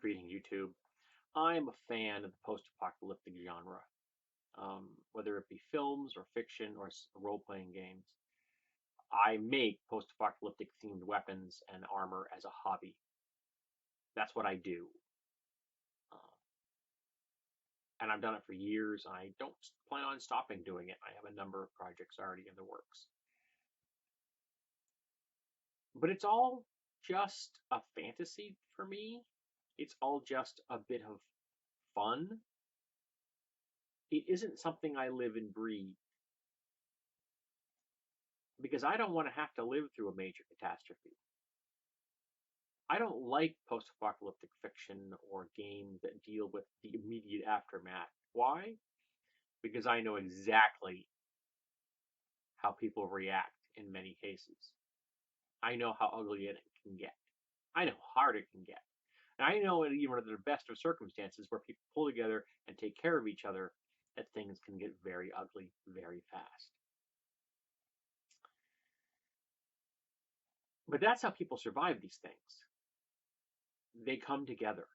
creating YouTube. I'm a fan of the post-apocalyptic genre, whether it be films or fiction or role-playing games. I make post-apocalyptic themed weapons and armor as a hobby. That's what I do, uh, and I've done it for years. And I don't plan on stopping doing it. I have a number of projects already in the works, but it's all just a fantasy for me. It's all just a bit of fun. It isn't something I live and breathe because I don't want to have to live through a major catastrophe. I don't like post apocalyptic fiction or games that deal with the immediate aftermath. Why? Because I know exactly how people react in many cases. I know how ugly it can get. I know how hard it can get. And I know even under the best of circumstances where people pull together and take care of each other, that things can get very ugly very fast. But that's how people survive these things. They come together,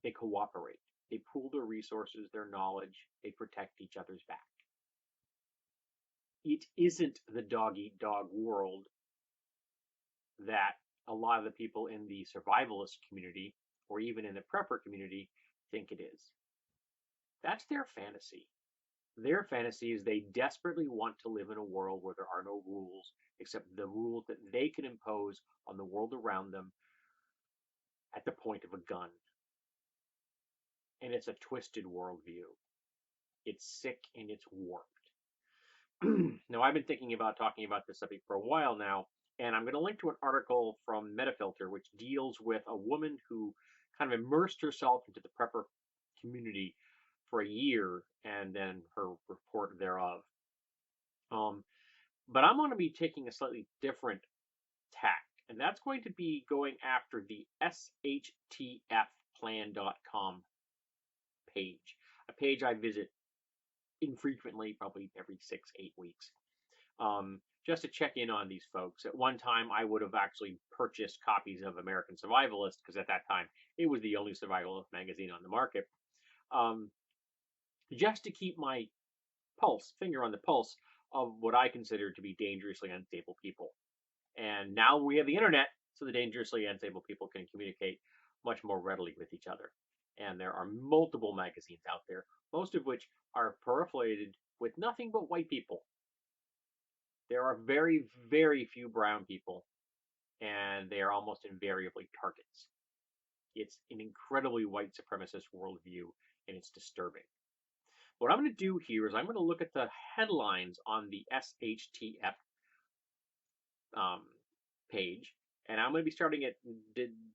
they cooperate, they pool their resources, their knowledge, they protect each other's back. It isn't the dog eat dog world that a lot of the people in the survivalist community or even in the prepper community think it is. That's their fantasy. Their fantasy is they desperately want to live in a world where there are no rules except the rules that they can impose on the world around them at the point of a gun. And it's a twisted worldview. It's sick and it's warped. Now, I've been thinking about talking about this subject for a while now, and I'm going to link to an article from Metafilter, which deals with a woman who kind of immersed herself into the prepper community for a year and then her report thereof. But I'm going to be taking a slightly different tack, and that's going to be going after the shtfplan.com page, a page I visit infrequently, probably every 6-8 weeks, just to check in on these folks. At one time, I would have actually purchased copies of American Survivalist because at that time it was the only survivalist magazine on the market, just to keep my finger on the pulse of what I consider to be dangerously unstable people. And now we have the internet, so the dangerously unstable people can communicate much more readily with each other. And there are multiple magazines out there, most of which are proliferated with nothing but white people. There are very, very few brown people, and they are almost invariably targets. It's an incredibly white supremacist worldview, and it's disturbing. What I'm going to do here is I'm going to look at the headlines on the SHTF page, and I'm going to be starting at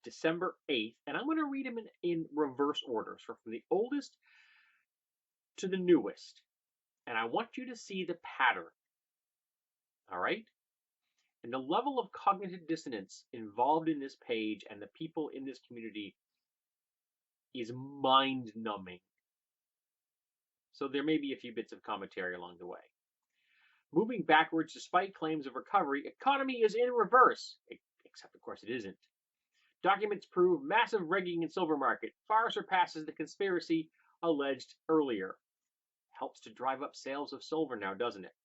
December 8th, and I'm going to read them in reverse order, so from the oldest to the newest, and I want you to see the pattern, all right? And the level of cognitive dissonance involved in this page and the people in this community is mind-numbing. So there may be a few bits of commentary along the way. Moving backwards despite claims of recovery, economy is in reverse, except of course it isn't. Documents prove massive rigging in silver market far surpasses the conspiracy alleged earlier. Helps to drive up sales of silver now, doesn't it?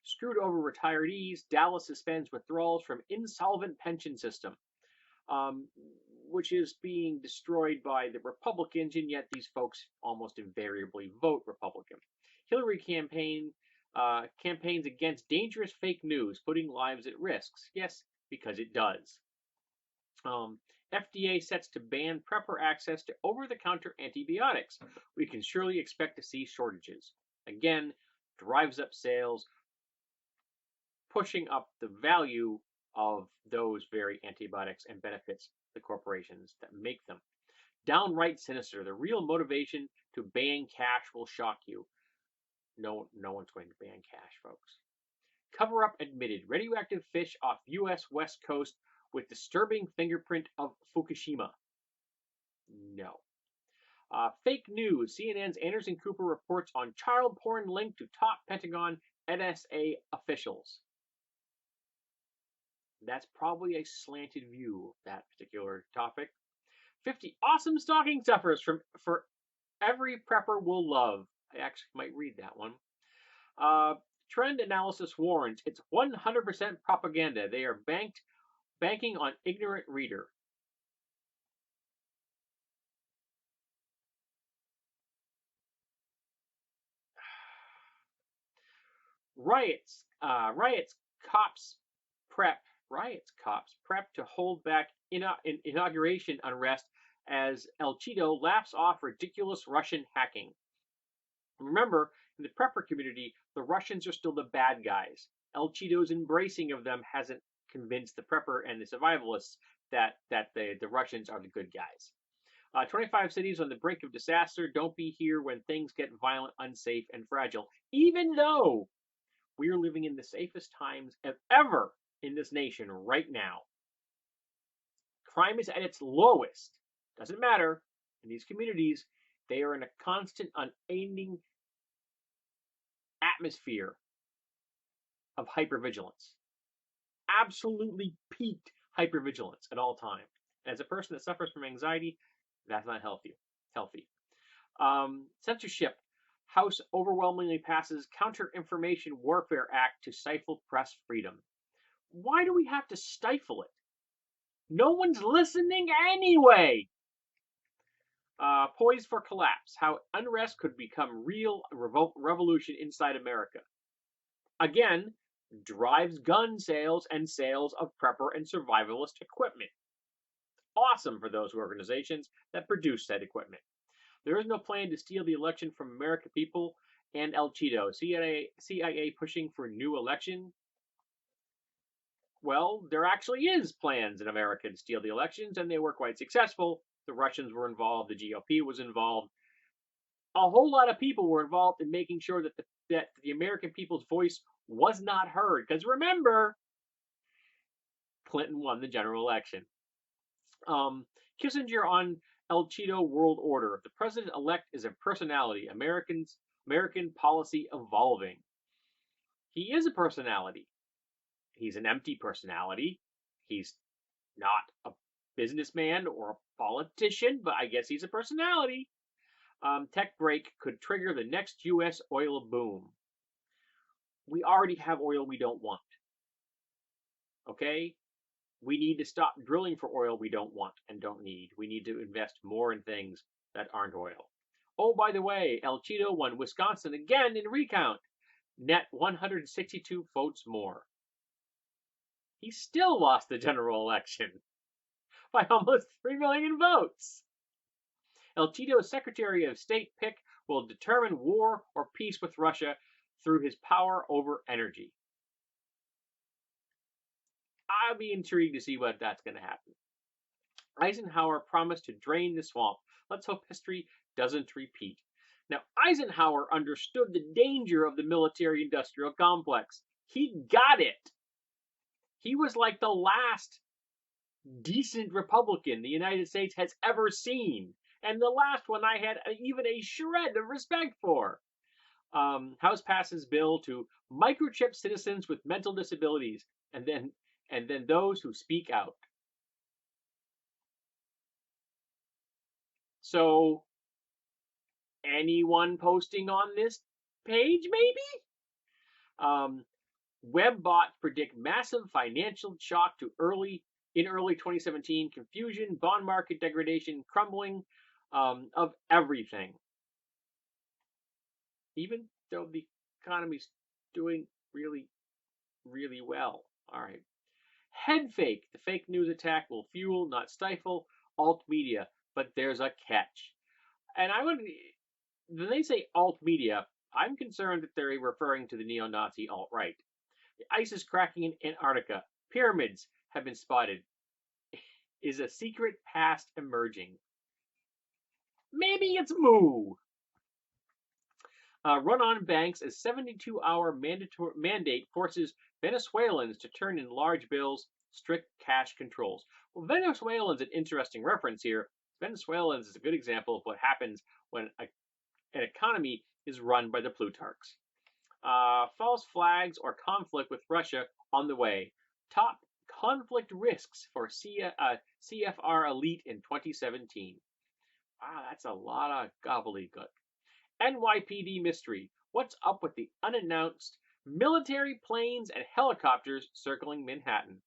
Screwed over retirees, Dallas suspends withdrawals from insolvent pension system, which is being destroyed by the Republicans, and yet these folks almost invariably vote Republican. Hillary campaigns against dangerous fake news, putting lives at risk. Yes, because it does. FDA sets to ban prepper access to over-the-counter antibiotics. We can surely expect to see shortages. Again, drives up sales, pushing up the value of those very antibiotics and benefits the corporations that make them. Downright sinister. The real motivation to ban cash will shock you. No one's going to ban cash, folks. Cover up admitted. Radioactive fish off U.S. West Coast with disturbing fingerprint of Fukushima. No. Fake news. CNN's Anderson Cooper reports on child porn linked to top Pentagon NSA officials. That's probably a slanted view of that particular topic. 50 awesome stocking stuffers for every prepper will love. I actually might read that one. Trend analysis warns it's 100% propaganda. They are banking on ignorant reader. Riots, cops prep, cops prep to hold back inauguration unrest as El Cheeto laughs off ridiculous Russian hacking. Remember, in the prepper community, the Russians are still the bad guys. El Cheeto's embracing of them hasn't convinced the prepper and the survivalists that the Russians are the good guys. 25 cities on the brink of disaster. Don't be here when things get violent, unsafe, and fragile. Even though we are living in the safest times ever in this nation right now. Crime is at its lowest. Doesn't matter. In these communities, they are in a constant, unending atmosphere of hypervigilance. Absolutely peaked hypervigilance at all times. As a person that suffers from anxiety, that's not healthy. Censorship. House overwhelmingly passes Counter-Information Warfare Act to stifle press freedom. Why do we have to stifle it? No one's listening anyway. Poised for collapse. How unrest could become real revolution inside America. Again, drives gun sales and sales of prepper and survivalist equipment. Awesome for those organizations that produce said equipment. There is no plan to steal the election from American people and El Cheeto. CIA pushing for new election. Well, there actually is plans in America to steal the elections, and they were quite successful. The Russians were involved. The GOP was involved. A whole lot of people were involved in making sure that the American people's voice was not heard. Because remember, Clinton won the general election. Kissinger on El Cheeto world order. The president-elect is a personality. American policy evolving. He is a personality. He's an empty personality. He's not a businessman or a politician, but I guess he's a personality. Tech break could trigger the next U.S. oil boom. We already have oil we don't want. Okay? We need to stop drilling for oil we don't want and don't need. We need to invest more in things that aren't oil. Oh, by the way, El Cheeto won Wisconsin again in recount. Net 162 votes more. He still lost the general election by almost 3 million votes. El Cheeto's Secretary of State pick will determine war or peace with Russia through his power over energy. I'll be intrigued to see what that's going to happen. Eisenhower promised to drain the swamp. Let's hope history doesn't repeat. Now, Eisenhower understood the danger of the military-industrial complex. He got it. He was like the last decent Republican the United States has ever seen, and the last one I had even a shred of respect for. House passes bill to microchip citizens with mental disabilities, and then those who speak out. So, anyone posting on this page, maybe? Webbots predict massive financial shock to early 2017, confusion, bond market degradation, crumbling of everything. Even though the economy's doing really, really well. All right. Head fake. The fake news attack will fuel, not stifle, alt media. But there's a catch. And when they say alt media, I'm concerned that they're referring to the neo-Nazi alt-right. The ice is cracking in Antarctica. Pyramids have been spotted. Is a secret past emerging? Maybe it's Moo. Run on banks as 72-hour mandate forces Venezuelans to turn in large bills, strict cash controls. Well, Venezuelans, an interesting reference here. Venezuelans is a good example of what happens when an economy is run by the Plutarchs. False flags or conflict with Russia on the way. Top conflict risks for CFR elite in 2017. Wow, that's a lot of gobbledygook. NYPD mystery. What's up with the unannounced military planes and helicopters circling Manhattan?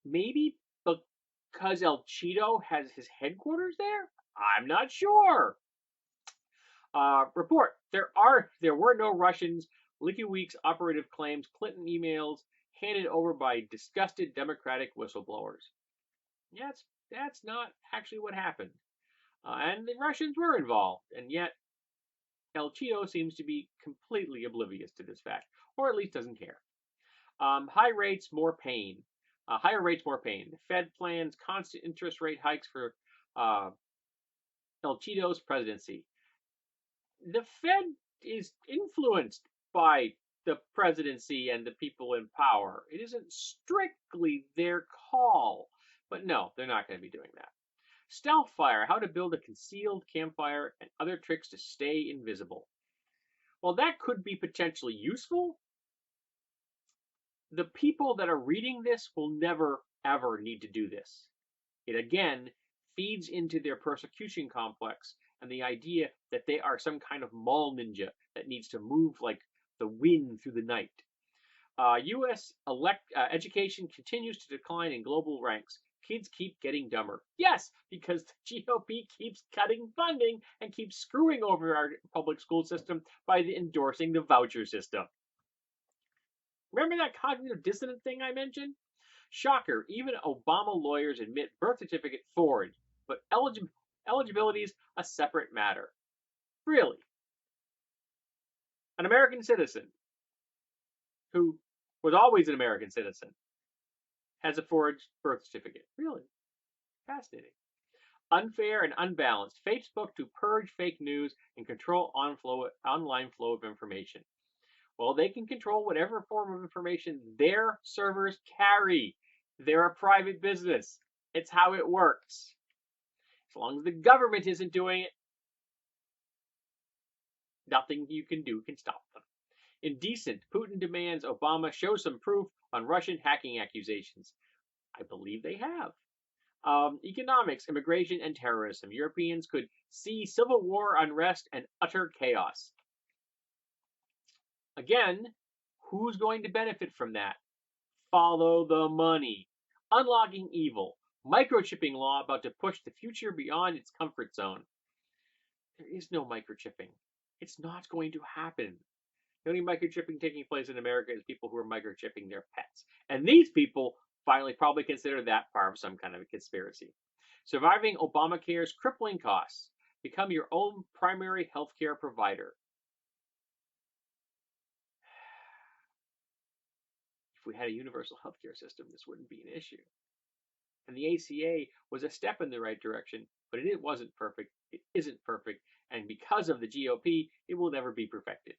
Maybe because El Cheeto has his headquarters there? I'm not sure. Report. There were no Russians. WikiLeaks operative claims Clinton emails handed over by disgusted Democratic whistleblowers. Yeah, that's not actually what happened. And the Russians were involved, and yet El Cheeto seems to be completely oblivious to this fact, or at least doesn't care. Higher rates, more pain. The Fed plans constant interest rate hikes for El Cheeto's presidency. The Fed is influenced by the presidency and the people in power. It isn't strictly their call. But no, they're not going to be doing that. Stealth fire, how to build a concealed campfire and other tricks to stay invisible. Well, that could be potentially useful. The people that are reading this will never, ever need to do this. It again feeds into their persecution complex and the idea that they are some kind of mall ninja that needs to move like the wind through the night. U.S. education continues to decline in global ranks. Kids keep getting dumber. Yes, because the GOP keeps cutting funding and keeps screwing over our public school system by endorsing the voucher system. Remember that cognitive dissonance thing I mentioned? Shocker, even Obama lawyers admit birth certificate forged, but eligibility is a separate matter. Really? An American citizen who was always an American citizen has a forged birth certificate. Really? Fascinating. Unfair and unbalanced. Facebook to purge fake news and control online flow of information. Well, they can control whatever form of information their servers carry. They're a private business. It's how it works. As long as the government isn't doing it, nothing you can do can stop them. Indecent. Putin demands Obama show some proof on Russian hacking accusations. I believe they have. Economics, immigration, and terrorism. Europeans could see civil war, unrest, and utter chaos. Again, who's going to benefit from that? Follow the money. Unlocking evil. Microchipping law about to push the future beyond its comfort zone. There is no microchipping. It's not going to happen. The only microchipping taking place in America is people who are microchipping their pets. And these people finally probably consider that part of some kind of a conspiracy. Surviving Obamacare's crippling costs. Become your own primary healthcare provider. If we had a universal healthcare system, this wouldn't be an issue. And the ACA was a step in the right direction, but it wasn't perfect. It isn't perfect. And because of the GOP, it will never be perfected.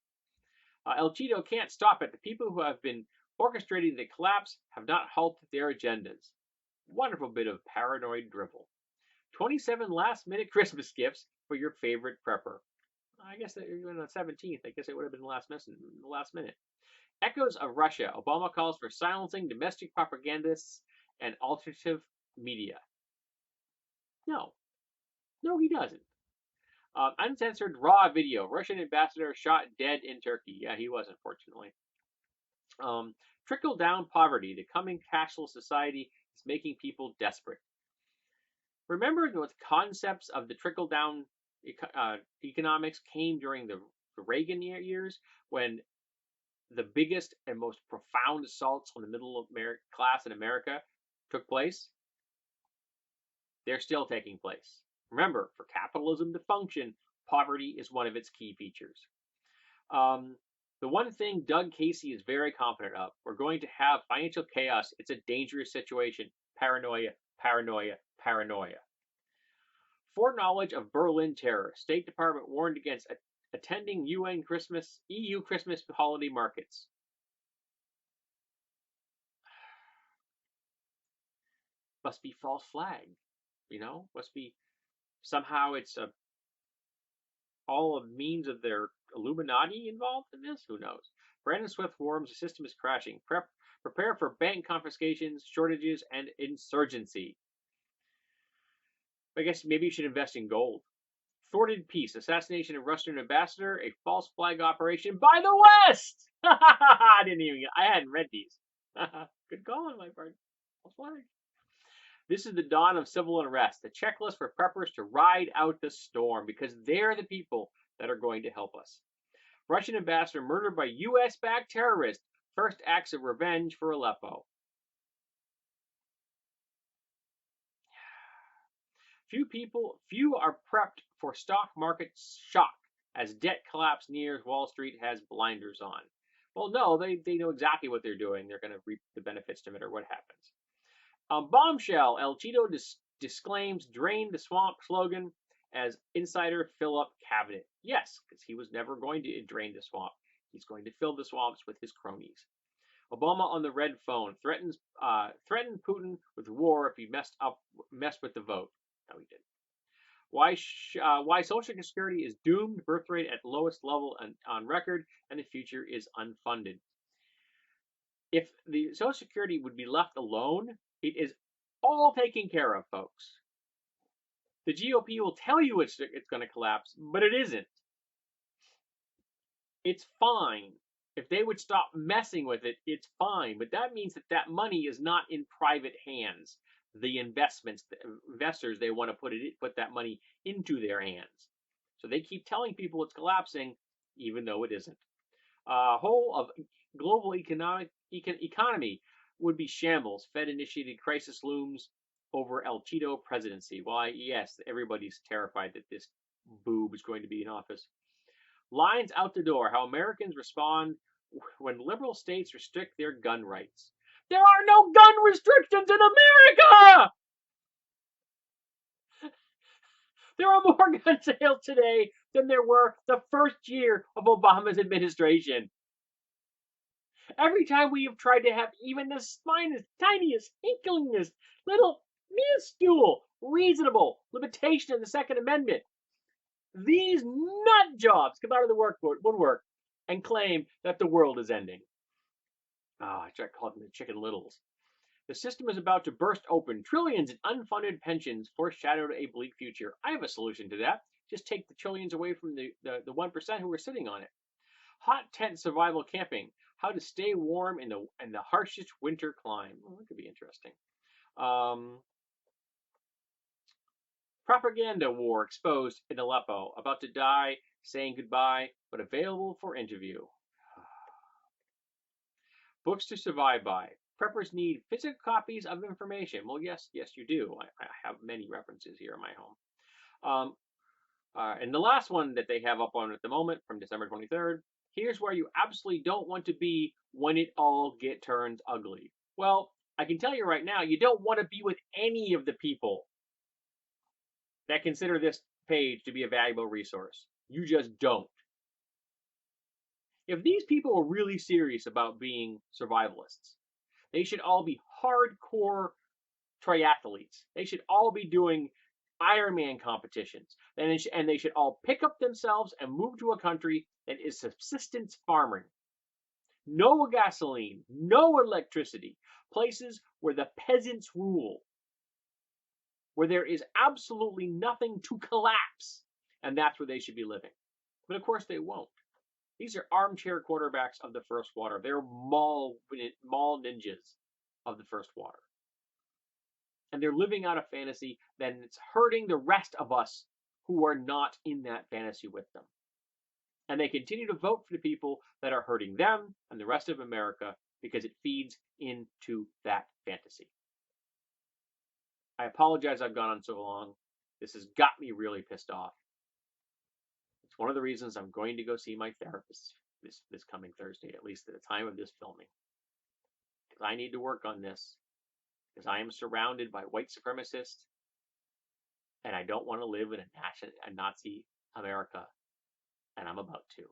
El Cheeto can't stop it. The people who have been orchestrating the collapse have not halted their agendas. Wonderful bit of paranoid drivel. 27 last-minute Christmas gifts for your favorite prepper. I guess that on the 17th. I guess it would have been the last minute. Echoes of Russia. Obama calls for silencing domestic propagandists and alternative media. No, he doesn't. Uncensored raw video. Russian ambassador shot dead in Turkey. Yeah, he was, unfortunately. Trickle-down poverty. The coming cashless society is making people desperate. Remember the concepts of the trickle-down economics came during the Reagan years when the biggest and most profound assaults on the middle class in America took place? They're still taking place. Remember, for capitalism to function, poverty is one of its key features. The one thing Doug Casey is very confident of, we're going to have financial chaos. It's a dangerous situation. Paranoia, paranoia, paranoia. Foreknowledge of Berlin terror. State Department warned against attending EU Christmas holiday markets. Must be false flag. Must be somehow it's all a means of their Illuminati involved in this? Who knows? Brandon Swift warns the system is crashing. Prepare for bank confiscations, shortages, and insurgency. I guess maybe you should invest in gold. Thwarted peace, assassination of Russian ambassador, a false flag operation by the West. I hadn't read these. Good call on my part. False flag. This is the dawn of civil unrest, the checklist for preppers to ride out the storm because they're the people that are going to help us. Russian ambassador murdered by U.S.-backed terrorists. First acts of revenge for Aleppo. Few are prepped for stock market shock as debt collapse nears Wall Street has blinders on. Well, no, they know exactly what they're doing. They're going to reap the benefits no matter what happens. Bombshell, El Cheeto disclaims drain the swamp slogan as insider fill up cabinet. Yes, because he was never going to drain the swamp. He's going to fill the swamps with his cronies. Obama on the red phone threatened Putin with war if he messed with the vote. No, he didn't. Why Social Security is doomed, birth rate at lowest level on record, and the future is unfunded. If the Social Security would be left alone, it is all taken care of, folks. The GOP will tell you it's going to collapse, but it isn't. It's fine. If they would stop messing with it, it's fine. But that means that money is not in private hands. The investors, they want to put that money into their hands. So they keep telling people it's collapsing, even though it isn't. Whole of global economy would be shambles. Fed-initiated crisis looms over El Cheeto presidency. Why, yes, everybody's terrified that this boob is going to be in office. Lines out the door. How Americans respond when liberal states restrict their gun rights. There are no gun restrictions in America! There are more gun sales today than there were the first year of Obama's administration. Every time we have tried to have even the tiniest, inklingest, little, minuscule, reasonable limitation of the Second Amendment, these nut jobs come out of the woodwork and claim that the world is ending. I tried calling them the Chicken Littles. The system is about to burst open. Trillions in unfunded pensions foreshadowed a bleak future. I have a solution to that. Just take the trillions away from the 1% who are sitting on it. Hot tent survival camping. How to stay warm in the harshest winter climb. Well, that could be interesting. Propaganda war exposed in Aleppo. About to die, saying goodbye, but available for interview. Books to survive by. Preppers need physical copies of information. Well, yes, you do. I have many references here in my home. And the last one that they have up on at the moment from December 23rd. Here's where you absolutely don't want to be when it all turns ugly. Well, I can tell you right now, you don't want to be with any of the people that consider this page to be a valuable resource. You just don't. If these people are really serious about being survivalists, they should all be hardcore triathletes. They should all be doing Ironman competitions. And they should all pick up themselves and move to a country that is subsistence farming. No gasoline, no electricity. Places where the peasants rule. Where there is absolutely nothing to collapse. And that's where they should be living. But of course they won't. These are armchair quarterbacks of the First Water. They're mall ninjas of the First Water. And they're living out a fantasy that it's hurting the rest of us who are not in that fantasy with them. And they continue to vote for the people that are hurting them and the rest of America because it feeds into that fantasy. I apologize I've gone on so long. This has got me really pissed off. It's one of the reasons I'm going to go see my therapist this coming Thursday, at least at the time of this filming. Because I need to work on this. Because I am surrounded by white supremacists. And I don't want to live in a Nazi America. And I'm about to.